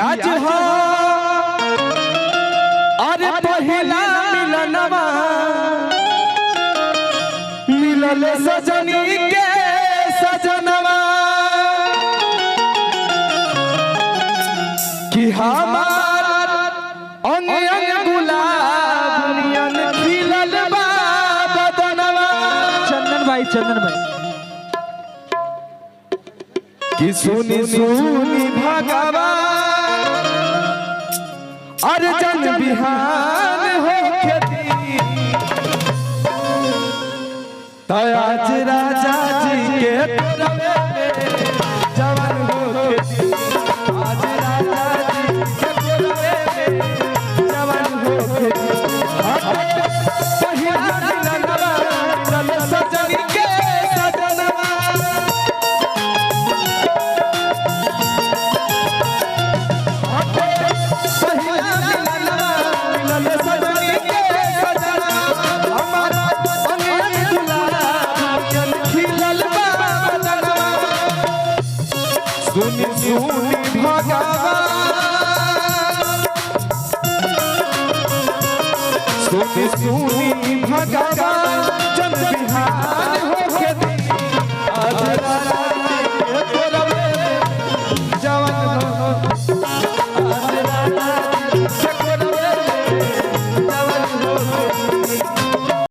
आज हो अरे पहिला मिलनवा मिलल सजनी के सजनवा कि हमार अंग अंग गुलाब नियन खिलल बा बदनवा। चंदन भाई कि सुनी सुनी भगवान अर्जन बिहान हो खेती आज राजा जी के जवान हो खेती आज राजा जी के जवान हो खेती पहिला मिलनवा चल सजनी के सजनवा सुनी सुनी भगवान सुनी सुनी भगवान